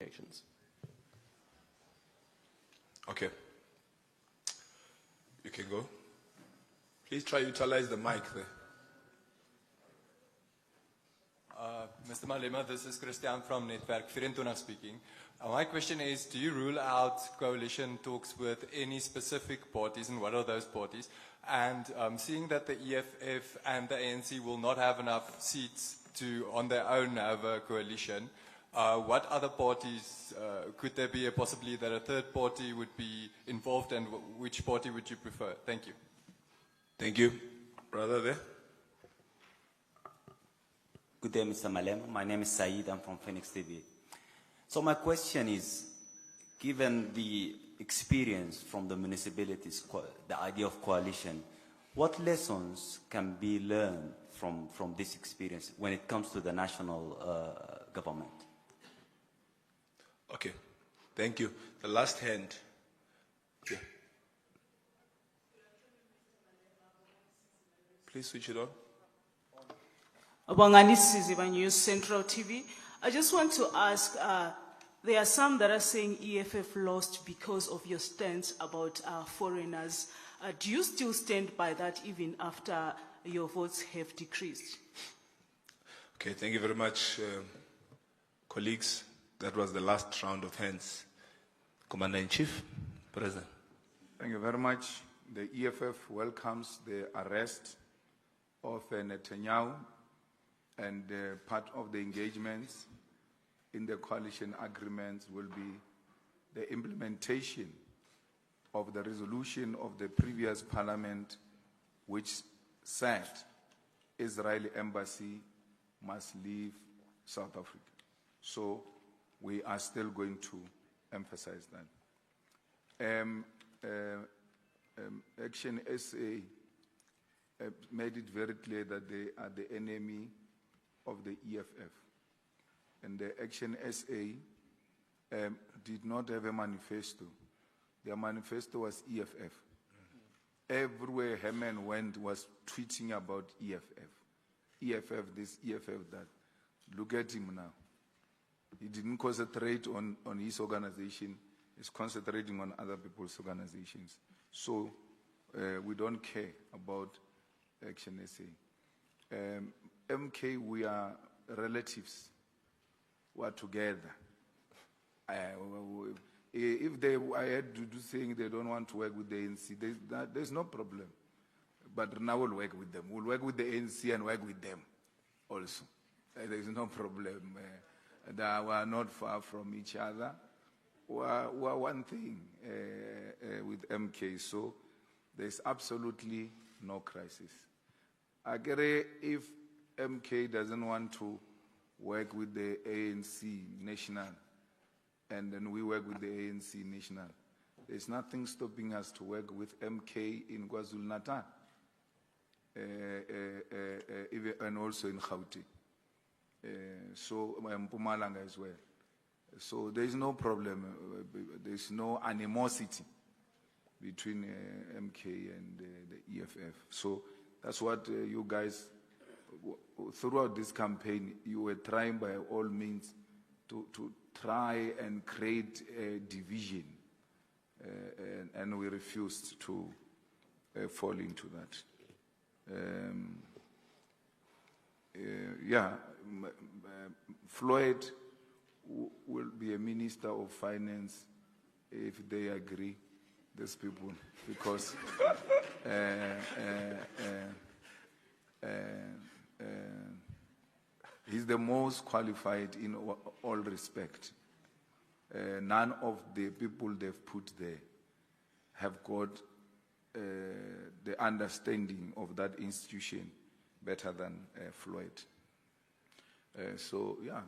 actions. Okay. You can go. Please try to utilize the mic there. Mr. Malema, this is Christian from Netwerk 24 speaking. My question is, do you rule out coalition talks with any specific parties, and what are those parties? And seeing that the EFF and the ANC will not have enough seats to, on their own, have a coalition, what other parties, could there be possibly that a third party would be involved, and which party would you prefer? Thank you. Thank you. Brother there. Good day, Mr. Malema. My name is Saeed. I'm from Phoenix TV. So my question is, given the experience from the municipalities, the idea of coalition, what lessons can be learned from this experience when it comes to the national government? Okay. Thank you. The last hand. Yeah. Please switch it on. Abangani Siziba News Central TV. I just want to ask, there are some that are saying EFF lost because of your stance about foreigners. Do you still stand by that even after your votes have decreased? Okay, thank you very much, colleagues. That was the last round of hands. Commander-in-Chief, President. Thank you very much. The EFF welcomes the arrest of Netanyahu, and part of the engagements in the coalition agreements will be the implementation of the resolution of the previous parliament, which said Israeli embassy must leave South Africa. So we are still going to emphasize that. Action SA made it very clear that they are the enemy of the EFF. And the Action SA did not have a manifesto. Their manifesto was EFF. Everywhere Herman went was tweeting about EFF. EFF this, EFF that. Look at him now. He didn't concentrate on his organization. He's concentrating on other people's organizations. So we don't care about Action SA. MK, we are relatives. We are together. If I had to do saying they don't want to work with the ANC, there's no problem. But now we'll work with them. We'll work with the ANC and work with them also. There's no problem. We are not far from each other. We are one thing with MK, so there's absolutely no crisis. I get it if MK doesn't want to work with the ANC national, and then we work with the ANC national. There's nothing stopping us to work with MK in KwaZulu-Natal, and also in Gauteng. So Mpumalanga as well. So there's no problem. There's no animosity between MK and the EFF. So that's what you guys, throughout this campaign, you were trying by all means to try and create a division, and we refused to fall into that. Floyd will be a minister of finance if they agree, these people, because he's the most qualified in all respect. None of the people they've put there have got the understanding of that institution better than Floyd. So yeah,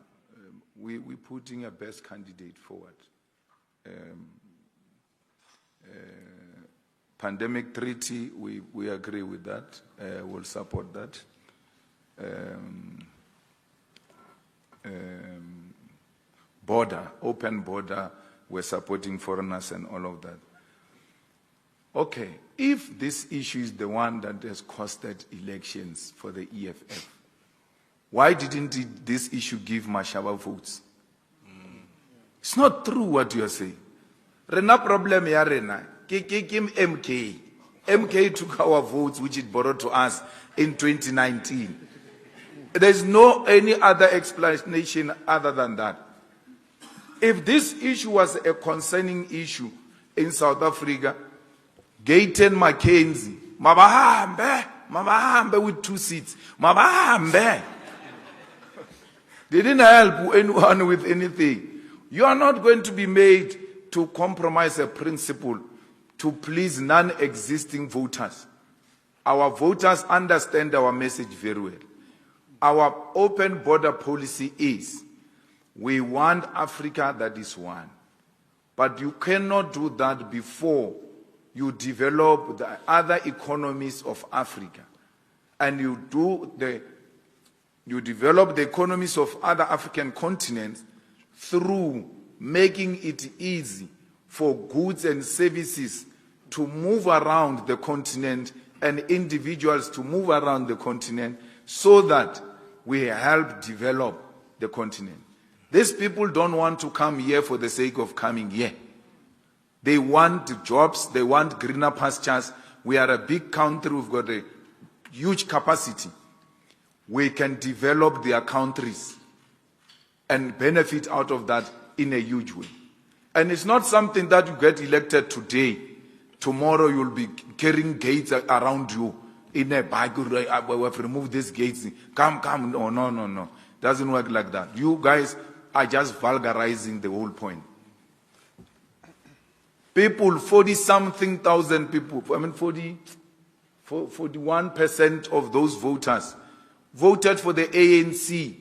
we're putting a best candidate forward. Pandemic treaty, we agree with that. We'll support that. Border, open border, we're supporting foreigners and all of that. Okay, if this issue is the one that has costed elections for the EFF, why didn't this issue give Mashaba votes? It's not true what you are saying. Rena problem ya rena. MK. MK took our votes which it borrowed to us in 2019. There's no any other explanation other than that. If this issue was a concerning issue in South Africa, Gayton Mackenzie, Mabahambe with 2 seats, Mabahambe. They didn't help anyone with anything. You are not going to be made to compromise a principle to please non-existing voters. Our voters understand our message very well. Our open border policy is, we want Africa that is one. But you cannot do that before you develop the other economies of Africa. And you develop the economies of other African continents through making it easy for goods and services to move around the continent and individuals to move around the continent so that we help develop the continent. These people don't want to come here for the sake of coming here. They want jobs, they want greener pastures. We are a big country, we've got a huge capacity. We can develop their countries and benefit out of that in a huge way. And it's not something that you get elected today. Tomorrow you'll be carrying gates around you in a bag. We have removed these gates. Come. No. Doesn't work like that. You guys are just vulgarizing the whole point. People, 40-something thousand people, 41% of those voters voted for the ANC,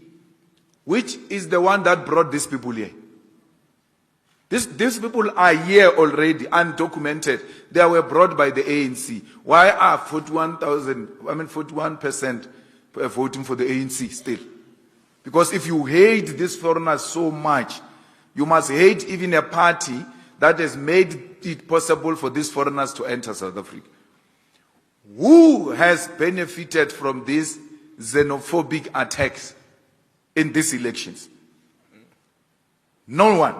which is the one that brought these people here. These people are here already, undocumented. They were brought by the ANC. Why are 41% voting for the ANC still? Because if you hate these foreigners so much, you must hate even a party that has made it possible for these foreigners to enter South Africa. Who has benefited from these xenophobic attacks in these elections? No one.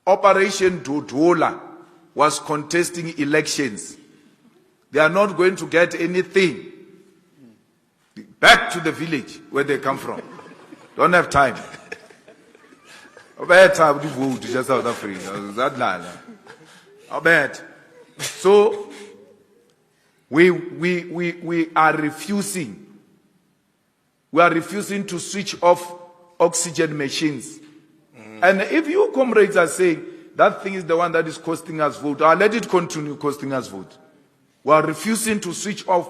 Operation Dodola was contesting elections. They are not going to get anything. Back to the village where they come from. Don't have time. South Africa. So we are refusing. We are refusing to switch off oxygen machines. And if you comrades are saying that thing is the one that is costing us vote, let it continue costing us vote. We are refusing to switch off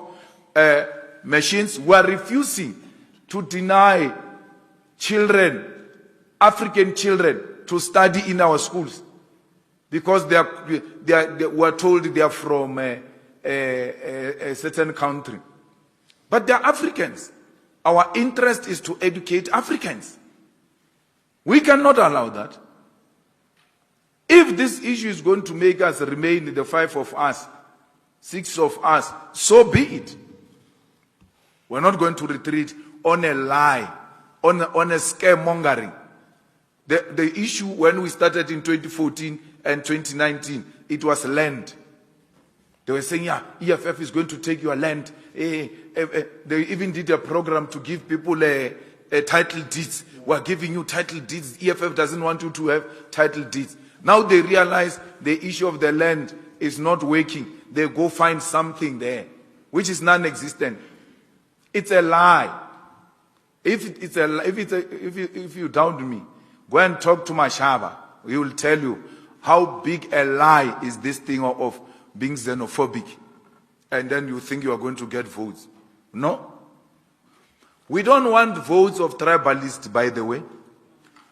machines. We are refusing to deny children, African children, to study in our schools because we are told they are from a certain country. But they are Africans. Our interest is to educate Africans. We cannot allow that. If this issue is going to make us remain, the 5 of us, 6 of us, so be it. We're not going to retreat on a lie, on a scaremongering. The issue when we started in 2014 and 2019, it was land. They were saying, yeah, EFF is going to take your land. They even did a program to give people a title deeds. We're giving you title deeds. EFF doesn't want you to have title deeds. Now they realize the issue of the land is not working. They go find something there, which is non-existent. It's a lie. If you doubt me, go and talk to Mashaba. He will tell you how big a lie is this thing of being xenophobic. And then you think you are going to get votes. No. We don't want votes of tribalists, by the way.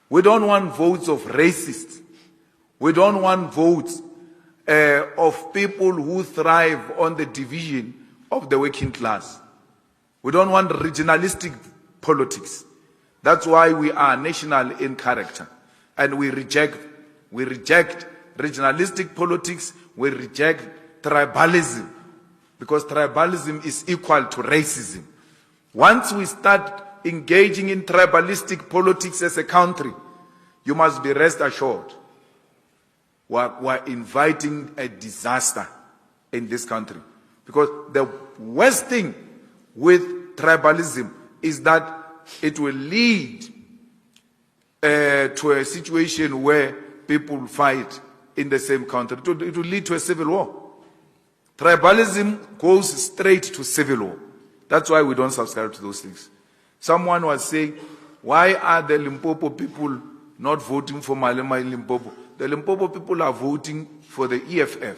We don't want votes of racists. We don't want votes of people who thrive on the division of the working class. We don't want regionalistic politics. That's why we are national in character. And we reject regionalistic politics. We reject tribalism. Because tribalism is equal to racism. Once we start engaging in tribalistic politics as a country, You must be rest assured. We're inviting a disaster in this country. Because the worst thing with tribalism is that it will lead to a situation where people fight in the same country. It will lead to a civil war. Tribalism goes straight to civil war. That's why we don't subscribe to those things. Someone was saying, why are the Limpopo people not voting for Malema in Limpopo? The Limpopo people are voting for the EFF.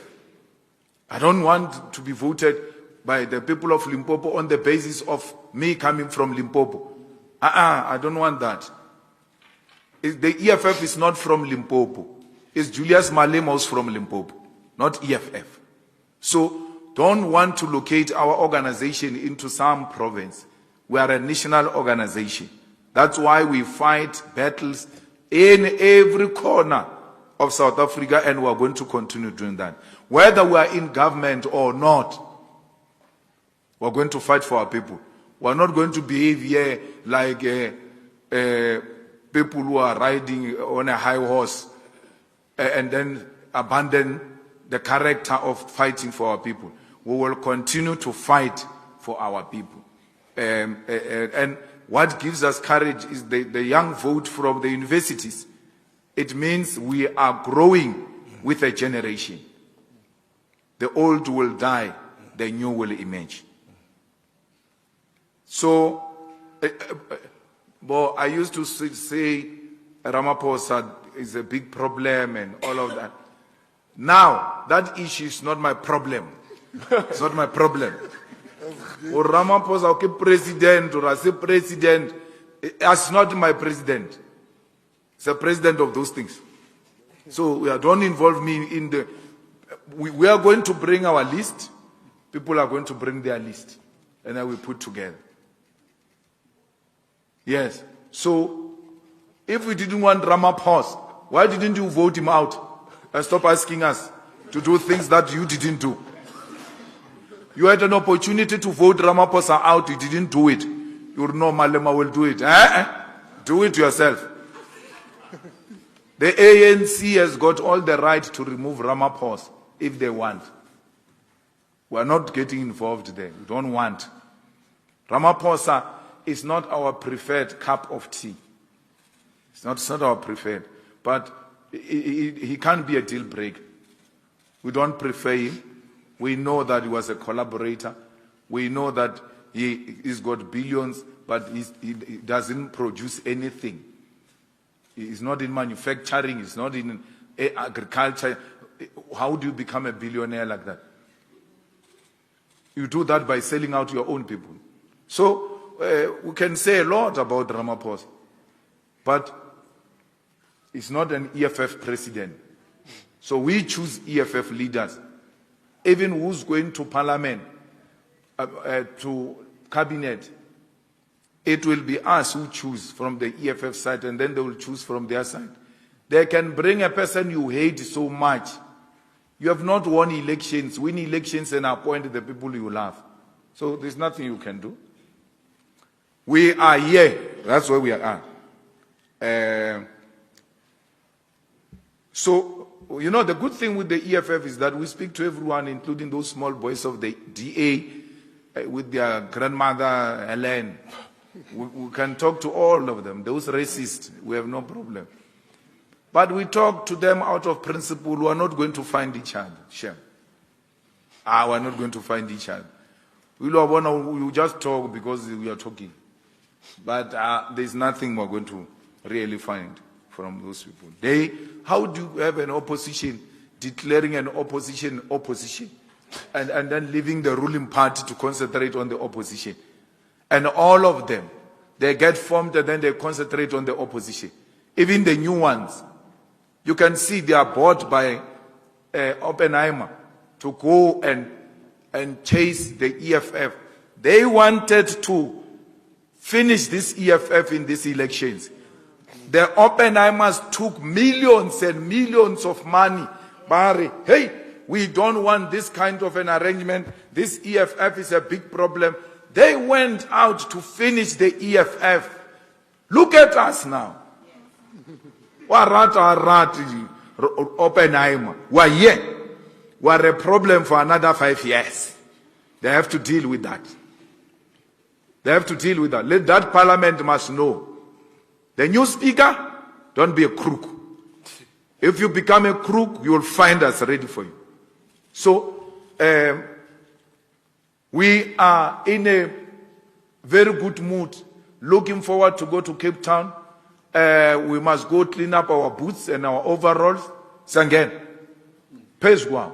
I don't want to be voted by the people of Limpopo on the basis of me coming from Limpopo. I don't want that. The EFF is not from Limpopo. It's Julius Malema who's from Limpopo, not EFF. So don't want to locate our organization into some province. We are a national organization. That's why we fight battles in every corner of South Africa, and we are going to continue doing that. Whether we are in government or not, we are going to fight for our people. We are not going to behave here like people who are riding on a high horse and then abandon the character of fighting for our people. We will continue to fight for our people. And what gives us courage is the young vote from the universities. It means we are growing with a generation. The old will die, the new will emerge. So, I used to say Ramaphosa is a big problem and all of that. Now, that issue is not my problem. It's not my problem. Or Ramaphosa, okay, president, or I say president, it's not my president. It's the president of those things. So don't involve me in the... We are going to bring our list. People are going to bring their list. And then we put together. Yes. So, if we didn't want Ramaphosa, why didn't you vote him out? And stop asking us to do things that you didn't do. You had an opportunity to vote Ramaphosa out, you didn't do it. You know Malema will do it. Do it yourself. The ANC has got all the right to remove Ramaphosa if they want. We are not getting involved there. We don't want. Ramaphosa is not our preferred cup of tea. It's not our preferred. But he can't be a deal breaker. We don't prefer him. We know that he was a collaborator. We know that he's got billions, but he doesn't produce anything. He's not in manufacturing. He's not in agriculture. How do you become a billionaire like that? You do that by selling out your own people. So we can say a lot about Ramaphosa, but he's not an EFF president. So we choose EFF leaders. Even who's going to parliament, to cabinet, it will be us who choose from the EFF side, and then they will choose from their side. They can bring a person you hate so much. You have not won elections, win elections and appoint the people you love. So there's nothing you can do. We are here. That's where we are. So, you know, the good thing with the EFF is that we speak to everyone, including those small boys of the DA with their grandmother, Helen. We can talk to all of them. Those racists, we have no problem. But we talk to them out of principle. We are not going to find each other. Shame. We are not going to find each other. We just talk because we are talking. But there's nothing we're going to really find from those people. How do you have an opposition declaring an opposition and then leaving the ruling party to concentrate on the opposition? And all of them, they get formed and then they concentrate on the opposition. Even the new ones, you can see they are bought by Oppenheimer to go and chase the EFF. They wanted to finish this EFF in these elections. The Oppenheimers took millions and millions of money. Barry, hey, we don't want this kind of an arrangement. This EFF is a big problem. They went out to finish the EFF. Look at us now. Oppenheimer. We're here. We're a problem for another 5 years. They have to deal with that. They have to deal with that. Let that parliament must know. The new speaker, don't be a crook. If you become a crook, you will find us ready for you. So, we are in a very good mood, looking forward to go to Cape Town. We must go clean up our boots and our overalls. Sangen, Pesguam.